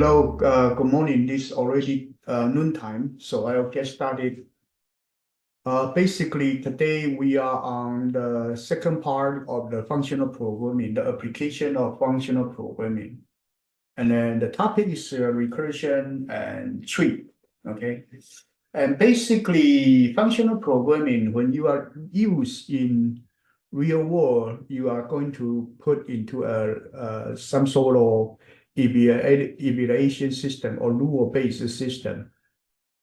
Hello, good morning. This is already noontime, so I'll get started. Basically, today we are on the second part of the functional programming, the application of functional programming. And then the topic is recursion and tree, okay? And basically, functional programming, when you are used in real world, you are going to put into some sort of evaluation system or rule-based system.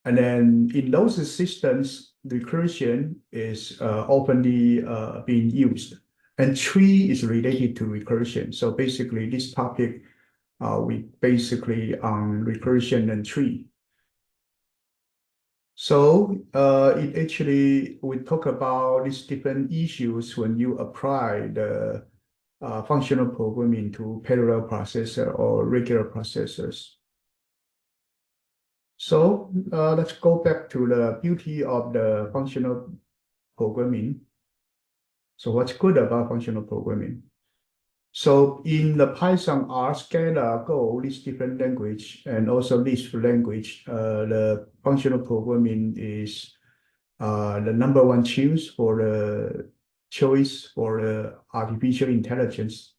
And then in those systems, recursion is openly being used. And tree is related to recursion. So basically, this topic, we basically on recursion and tree. So it actually, we talk about these different issues when you apply the functional programming to parallel processor or regular processors. So let's go back to the beauty of the functional programming. So what's good about functional programming? So in the Python, R, Scala, Go, this different language, and also Lisp language, the functional programming is the number one choice for the artificial intelligence.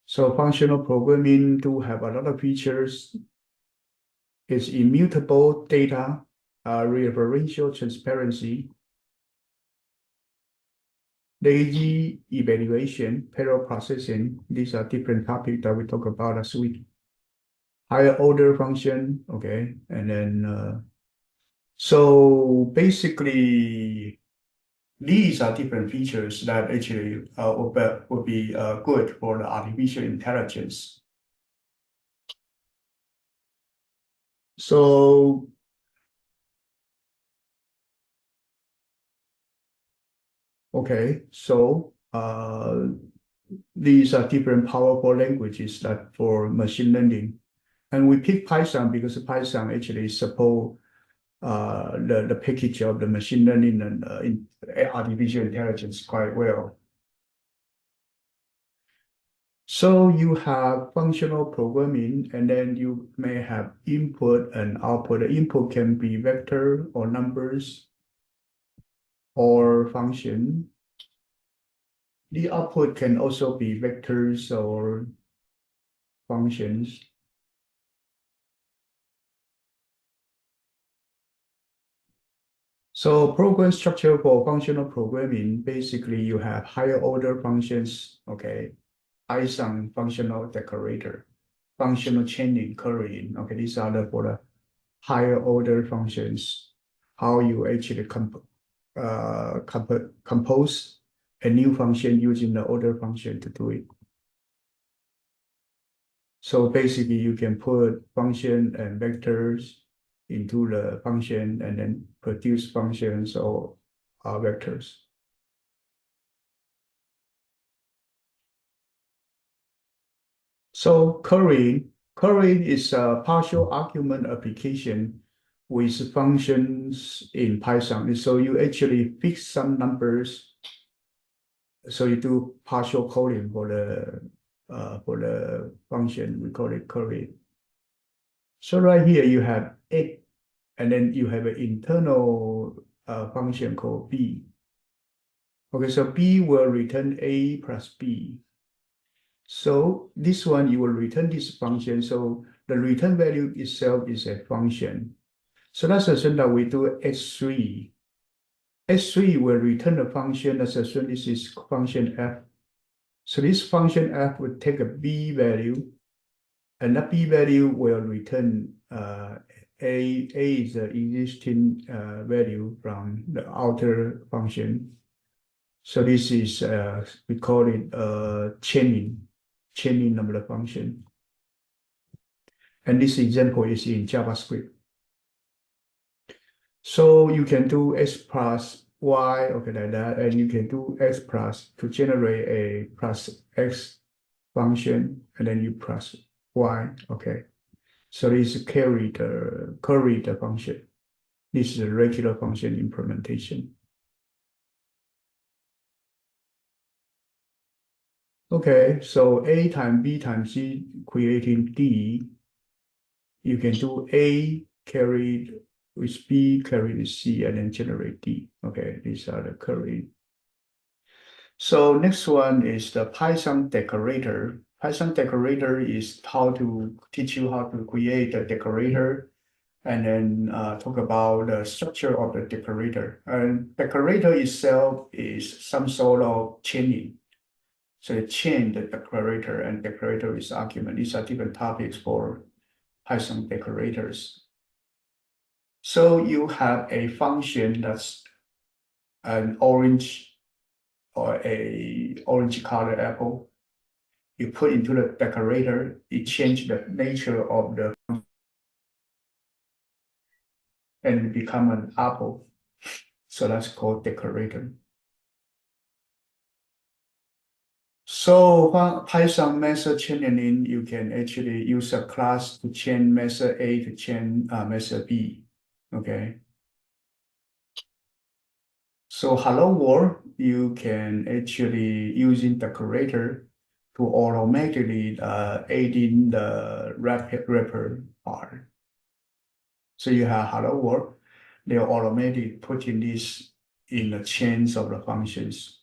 So functional programming do have a lot of features. It's immutable data, referential transparency, lazy evaluation, parallel processing. These are different topics that we talk about last week. Higher order function, okay, and then so basically these are different features that actually would be good for the artificial intelligence. So okay, so these are different powerful languages that for machine learning. And we pick Python because Python actually support the package of the machine learning and artificial intelligence quite well. So you have functional programming, and then you may have input and output. The input can be vector or numbers or function. The output can also be vectors or functions. So program structure for functional programming, basically you have higher order functions, okay, Python functional decorator, functional chaining, currying, okay, these are for the higher order functions, how you actually compose a new function using the order function to do it. So basically you can put function and vectors into the function and then produce functions or vectors. So currying is a partial argument application with functions in Python. So you actually fix some numbers. So you do partial coding for the function. We call it currying. So right here you have x, and then you have an internal function called b. Okay, so b will return a plus b. So this one, you will return this function. So the return value itself is a function. So let's assume that we do S3. S3 will return a function. Let's assume this is function f. So this function f will take a b value, and that b value will return a is the existing value from the outer function. So this is we call it chaining number function. And this example is in JavaScript. So you can do x plus y, okay, like that, and you can do x plus to generate a plus x function, and then you plus y, okay. So this is curried function. This is a regular function implementation. Okay, so A times B times C creating D. You can do A carried with B carried with C and then generate D. Okay, these are the current. So next one is the Python decorator. Python decorator is how to teach you how to create a decorator and then talk about the structure of the decorator. And decorator itself is some sort of chaining. So you chain the decorator and decorator is argument. These are different topics for Python decorators. So you have a function that's an orange or a orange color apple. You put into the decorator, it change the nature of the and become an apple. So that's called decorator. So Python method chaining, you can actually use a class to chain method A to chain method B. Okay. So hello world, you can actually using decorator to automatically add in the wrapper part. So you have hello world, they automatically putting this in the chains of the functions.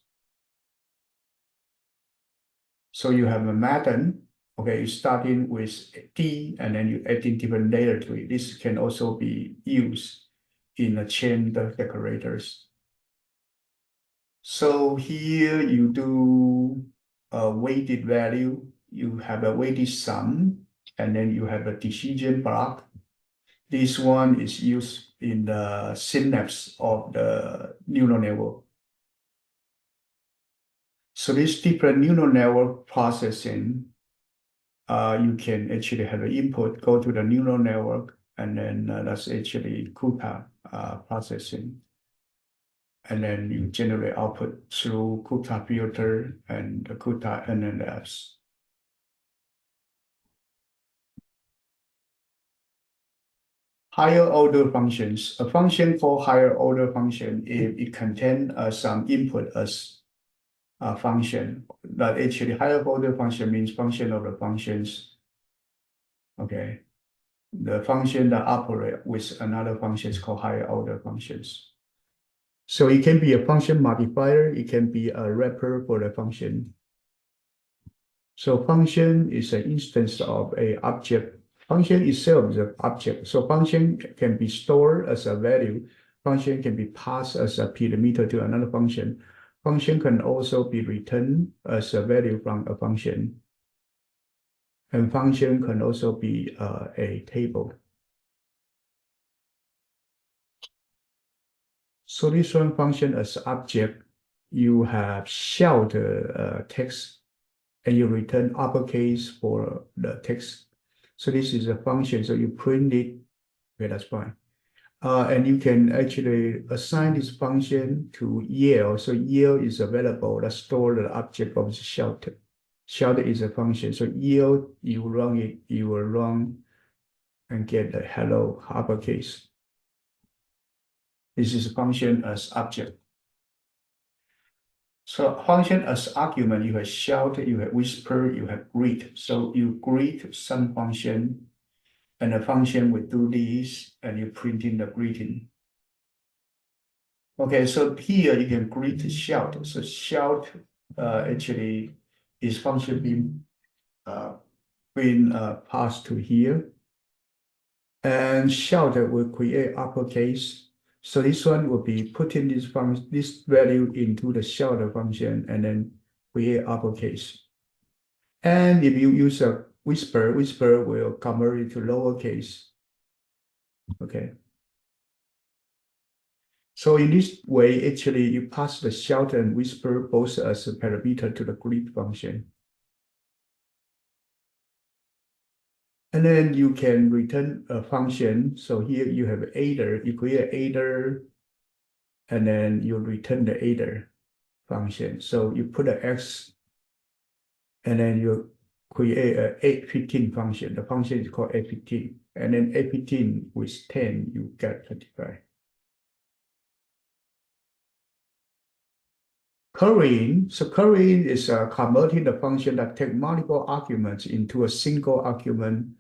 So you have a method, okay, you starting with D and then you adding different layer to it. This can also be used in a chain the decorators. So here you do a weighted value, you have a weighted sum, and then you have a decision block. This one is used in the synapse of the neural network. So this different neural network processing, you can actually have an input, go to the neural network, and then that's actually CUDA processing. And then you generate output through CUDA filter and the CUDA NLS. Higher order functions. A function called higher order function, if it contains some input as a function, but actually higher order function means function of the functions. Okay. The function that operate with another function is called higher order functions. So it can be a function modifier, it can be a wrapper for the function. So function is an instance of a object. Function itself is an object. So function can be stored as a value. Function can be passed as a parameter to another function. Function can also be returned as a value from a function. And function can also be a table. So this one function as object, you have shelled text and you return uppercase for the text. So this is a function. So you print it. Okay, that's fine. And you can actually assign this function to yield. So yield is available that store the object of the shelter. Shelter is a function. So yield, you run it, you will run and get the hello uppercase. This is a function as object. So function as argument, you have shout, you have whisper, you have greet. So you greet some function, and the function will do this, and you print in the greeting. Okay, so here you can greet shout. So shout actually is function being passed to here, and shout will create uppercase. So this one will be putting this value into the shout function and then create uppercase. And if you use a whisper, whisper will convert it to lowercase. Okay. So in this way, actually, you pass the shout and whisper both as a parameter to the greet function. And then you can return a function. So here you have either, you create either, and then you return the either function. So you put an X, and then you create a 815 function. The function is called 815. And then 815 with 10, you get 25. Currying. So currying is converting the function that take multiple arguments into a single argument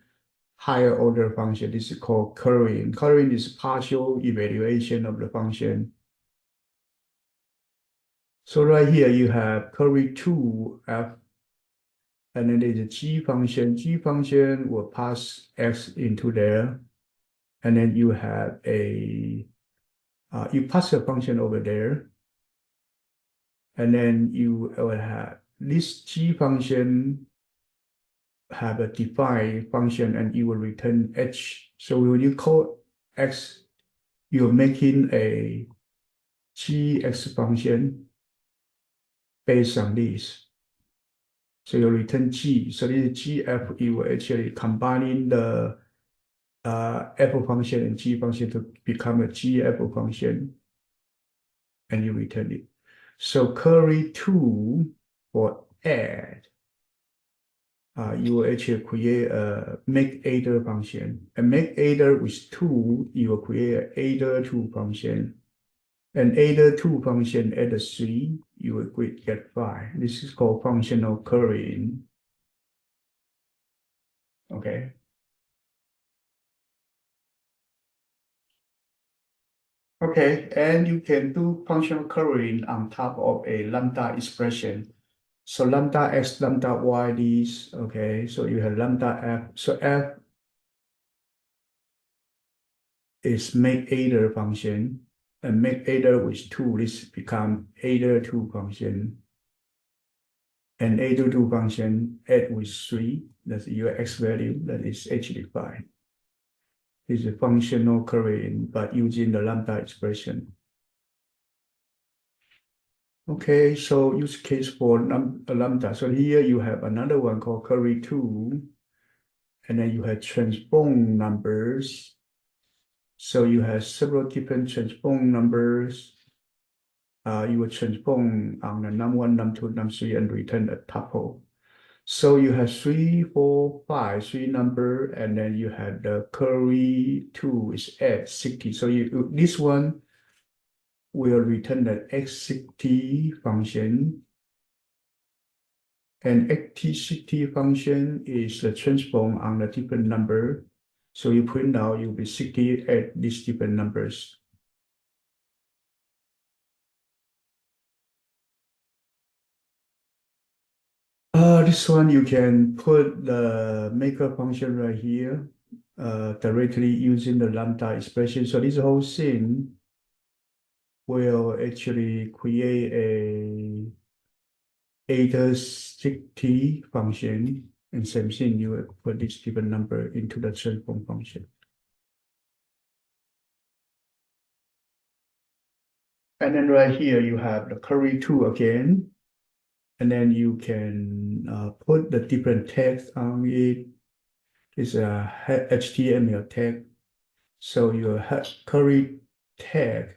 higher order function. This is called currying. Currying is partial evaluation of the function. So right here you have curry 2f, and then there's a g function. G function will pass x into there, and then you have you pass a function over there, and then you will have this g function have a defined function, and you will return h. So when you call x, you're making a gx function based on this. So you return g. So this is gf. You will actually combining the f function and g function to become a gf function, and you return it. So curly 2 for add, you will actually create a make adder function. And make adder with 2, you will create an adder 2 function. And adder 2 function add a 3, you will get 5. This is called functional currying. Okay. Okay, and you can do functional currying on top of a lambda expression. So lambda x, lambda y, these, okay, so you have lambda f. So f is make adder function, and make adder with 2, this become adder 2 function. And adder 2 function add with 3, that's your x value, that is actually 5. This is a functional currying, but using the lambda expression. Okay, so use case for lambda. So here you have another one called curry 2, and then you have transpose numbers. So you have several different transpose numbers. You will transpose on the num1, num2, num3, and return a tuple. So you have 3, 4, 5, 3 number, and then you have the curry 2 is at 60. So this one will return the x60 function. And xt60 function is the transpose on the different number. So you print out, you'll be 60 at these different numbers. This one you can put the maker function right here, directly using the lambda expression. So this whole thing will actually create a eta60 function, and same thing, you will put this different number into the transpose function. And then right here you have the curry 2 again, and then you can put the different text on it. It's a HTML tag. So your curry tag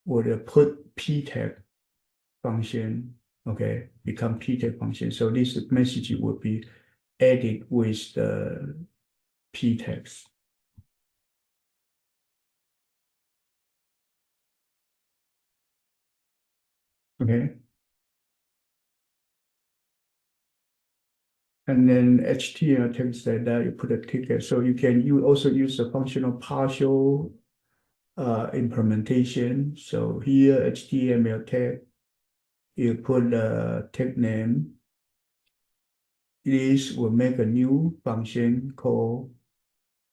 would put p tag function, okay, become p tag function. So this message would be added with the p text. Okay. And then HTML text like that, you put a ticket. So you also use the functional partial implementation. So here HTML tag, you put the tag name. This will make a new function called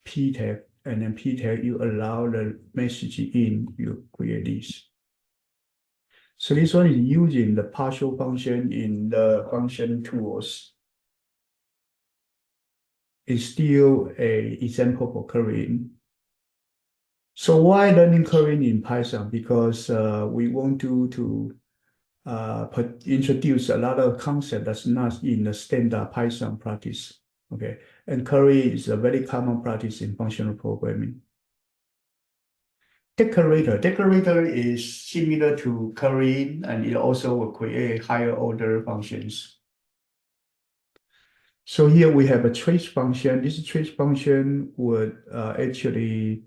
p tag, and then p tag you allow the message in, you create this. So this one is using the partial function in the function tools. It's still a example for currying. So why learning currying in Python? Because we want to introduce a lot of concept that's not in the standard Python practice. Okay, and curry is a very common practice in functional programming. Decorator is similar to curry, and it also will create higher order functions. So here we have a trace function. This trace function would actually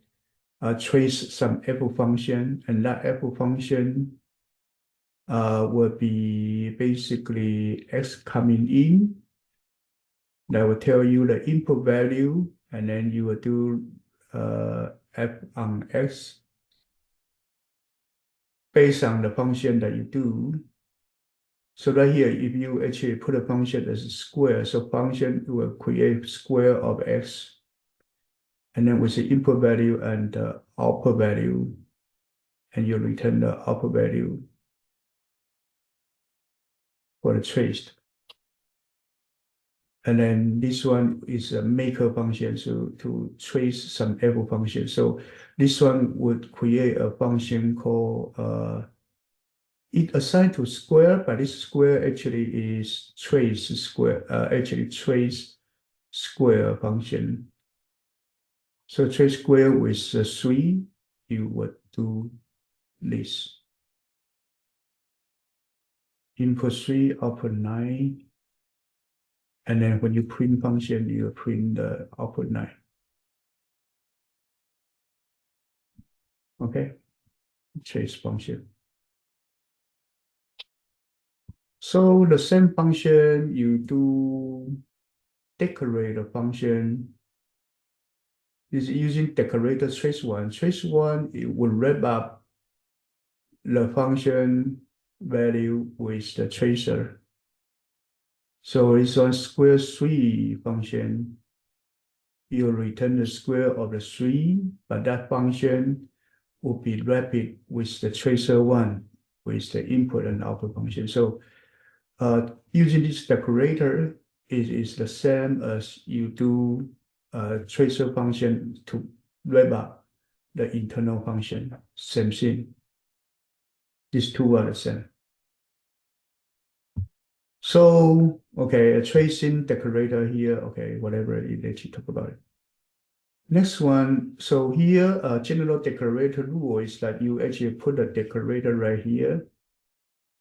trace some f function, and that f function would be basically X coming in. That will tell you the input value, and then you will do F on X based on the function that you do. So right here, if you actually put a function as a square, so function will create square of X, and then with the input value and the output value, and you return the output value for the traced. And then this one is a maker function, so to trace some f function. So this one would create a function called it assigned to square, but this square actually is trace square, actually trace square function. So trace square with 3, you would do this. Input 3, output 9. And then when you print function, you print the output 9. Okay, trace function. So the same function, you do decorator function is using decorator trace one. Trace one, it will wrap up the function value with the tracer. So it's on square 3 function. You return the square of the 3, but that function will be wrapped with the tracer 1 with the input and output function. So using this decorator is the same as you do tracer function to wrap up the internal function. Same thing. These two are the same. So, okay, a tracing decorator here, okay, whatever it let you talk about it. Next one, so here, a general decorator rule is that you actually put a decorator right here,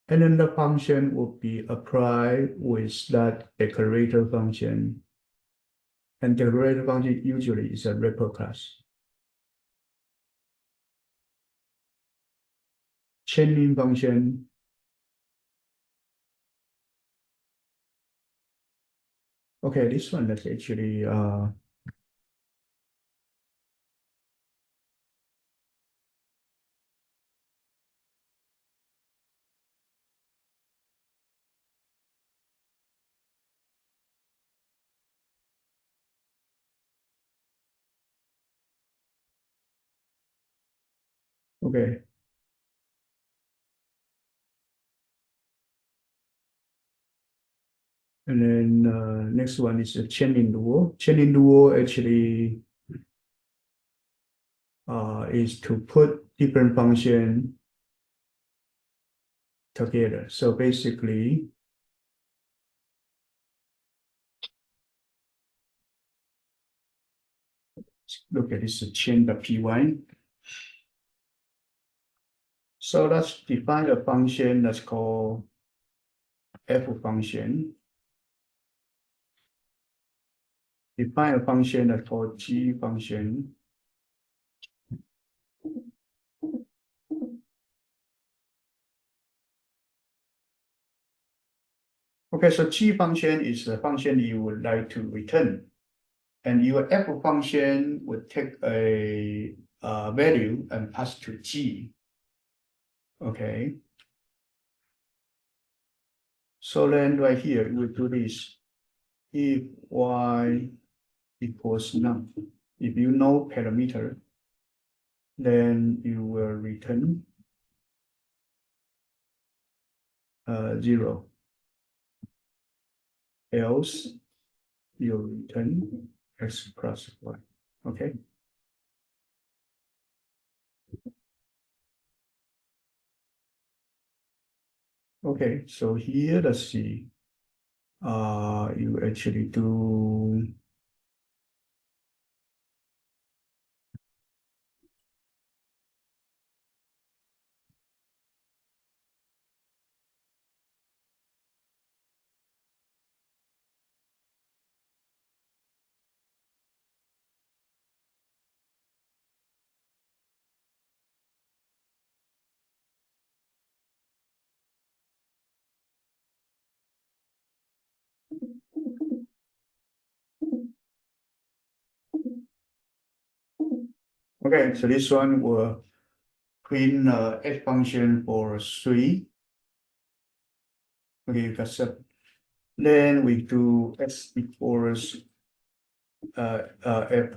and then the function will be applied with that decorator function. And decorator function usually is a wrapper class. Chaining function. Okay, this one is actually okay. And then next one is a chaining duo. Chaining duo actually is to put different function together. So basically, look at this chain the py. So let's define a function that's called f function. Define a function that's called g function. Okay, so g function is the function you would like to return. And your f function would take a value and pass to g. Okay. So then right here, we do this. If y equals none, if you know parameter, then you will return 0. Else, you return x plus y. Okay. Okay, so here, let's see. You actually do Okay, so this one will print f function for 3. Okay, you got some. Then we do x equals f.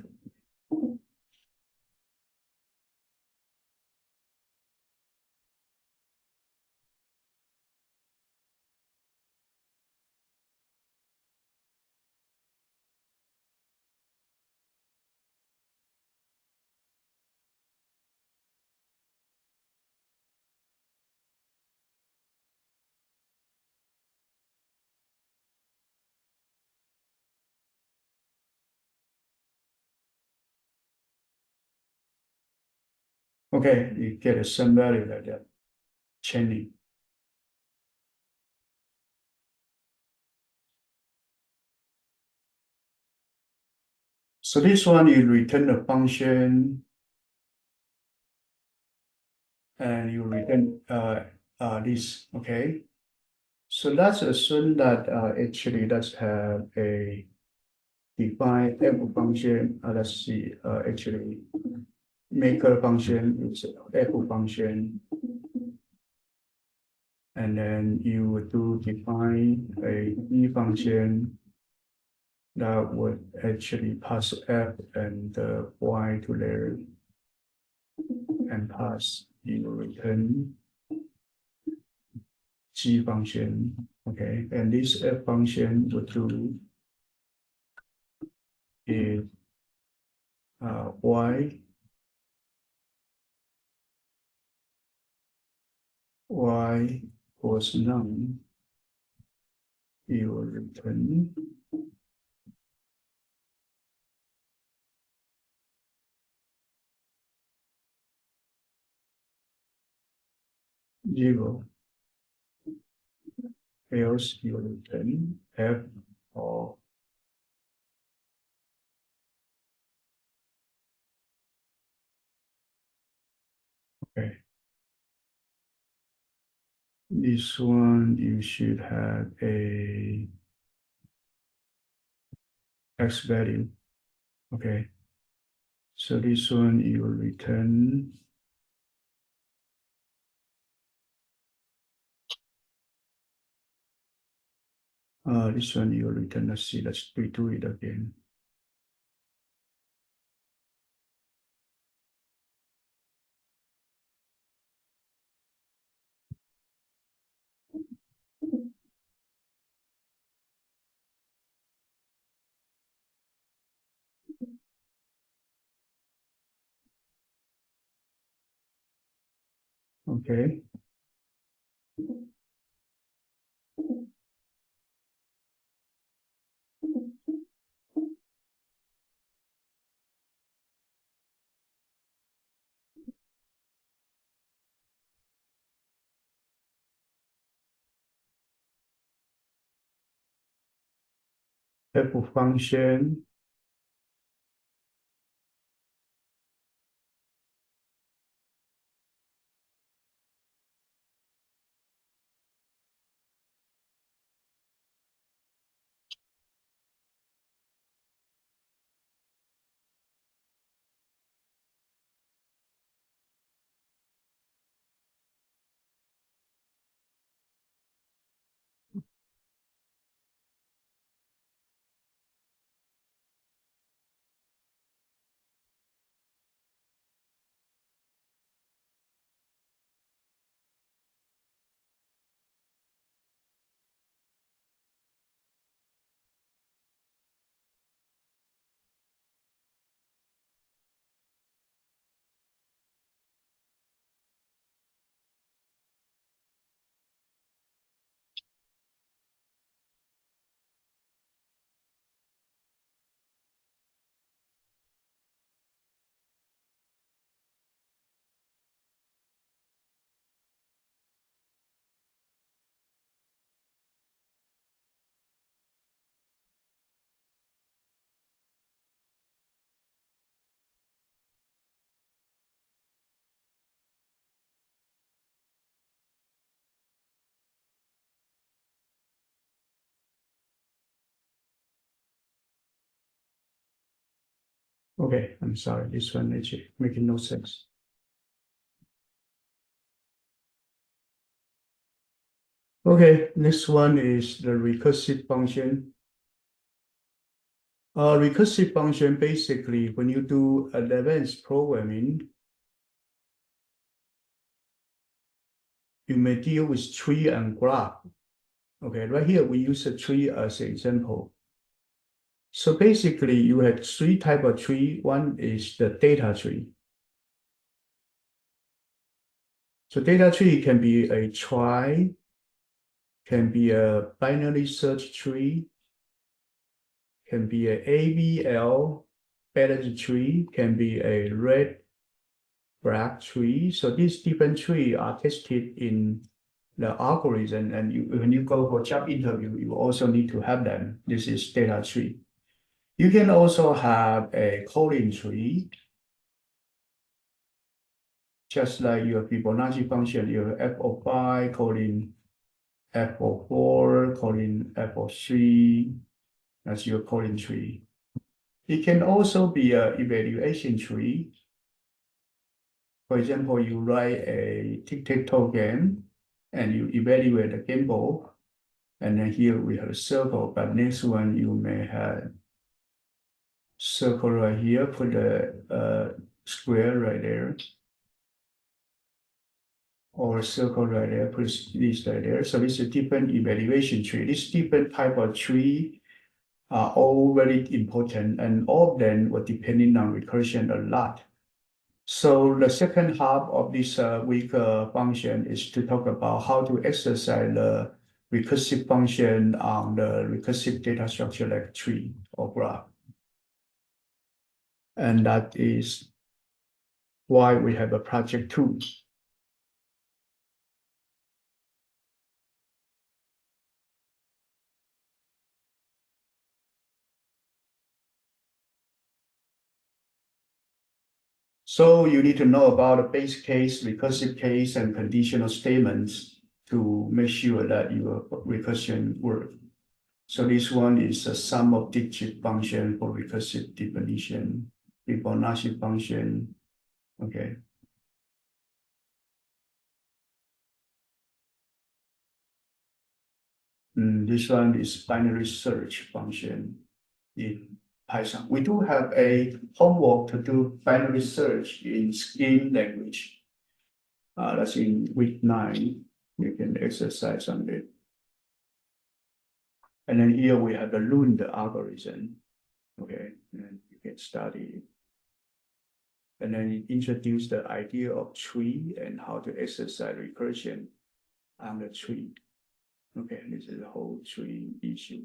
Okay, you get some value like that, chaining. So this one, you return the function and you return this, okay? So let's assume that actually let's have a defined f function. Let's see, actually maker function is f function. And then you would do define a e function that would actually pass f and y to there and pass you return g function. Okay, and this f function would do is y was none, you will return 0, else you will return f or okay. This one you should have a x value. Okay. So this one you will return this one you will return, let's see, let's redo it again. Okay. F function Okay, I'm sorry, this one is making no sense. Okay, next one is the recursive function. Recursive function, basically, when you do advanced programming, you may deal with tree and graph. Okay, right here, we use a tree as an example. So basically, you have three type of tree. One is the data tree. So data tree can be a trie, can be a binary search tree, can be a AVL balanced tree, can be a red black tree. So these different trees are tested in the algorithm, and when you go for job interview, you also need to have them. This is data tree. You can also have a calling tree, just like your Fibonacci function. You have f of 5 calling f of 4, calling f of 3. That's your calling tree. It can also be an evaluation tree. For example, you write a tic-tac-toe game and you evaluate the game ball. And then here we have a circle, but next one you may have circle right here, put a square right there, or circle right there, put this right there. So this is a different evaluation tree. This different type of tree are all very important, and all of them were depending on recursion a lot. So the second half of this week function is to talk about how to exercise the recursive function on the recursive data structure like tree or graph. And that is why we have a project 2. So you need to know about the base case, recursive case, and conditional statements to make sure that your recursion works. So this one is a sum of digit function for recursive definition, Fibonacci function. Okay. This one is binary search function in Python. We do have a homework to do binary search in Scheme language. That's in week 9. You can exercise on it. And then here we have the Lund algorithm. Okay, and you can study it. And then introduce the idea of tree and how to exercise recursion on the tree. Okay, this is the whole tree issue.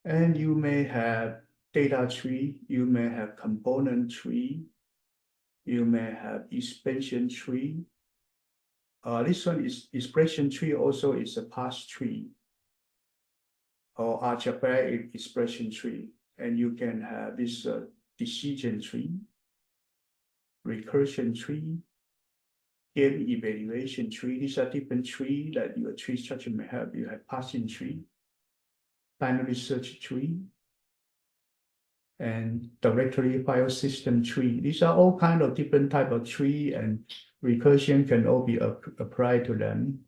And you may have data tree, you may have component tree, you may have expansion tree. This one is expression tree, also is a path tree or algebraic expression tree. And you can have this decision tree, recursion tree, game evaluation tree. These are different trees that your tree structure may have. You have passing tree, binary search tree, and directory file system tree. These are all kind of different type of tree, and recursion can all be applied to them.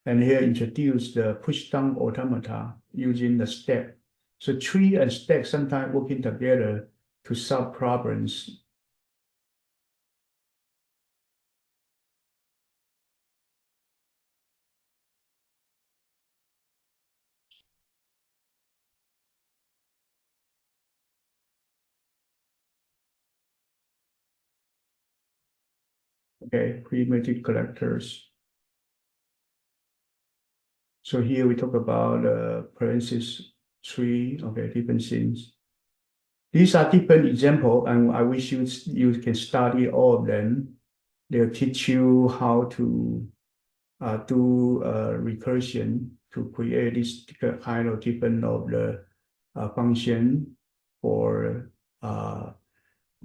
And here introduce the push-down automata using the stack. So tree and stack sometimes working together to solve problems. Okay, primitive collectors. So here we talk about parenthesis tree, okay, different things. These are different examples, and I wish you can study all of them. They'll teach you how to do recursion to create this kind of different of the function for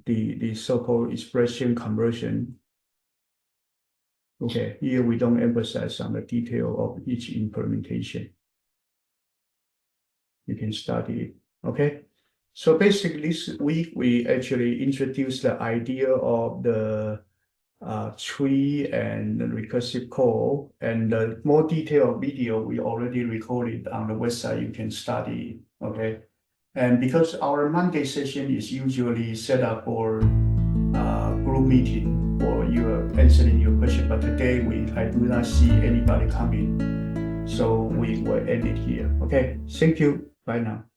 the so-called expression conversion. Okay, here we don't emphasize on the detail of each implementation. you can study it. Okay. So basically this week we actually introduced the idea of the tree and the recursive call, and the more detailed video we already recorded on the website. You can study. Okay. And because our Monday session is usually set up for group meeting or you're answering your question, but today I do not see anybody coming. So we will end it here. Okay. Thank you. Bye now.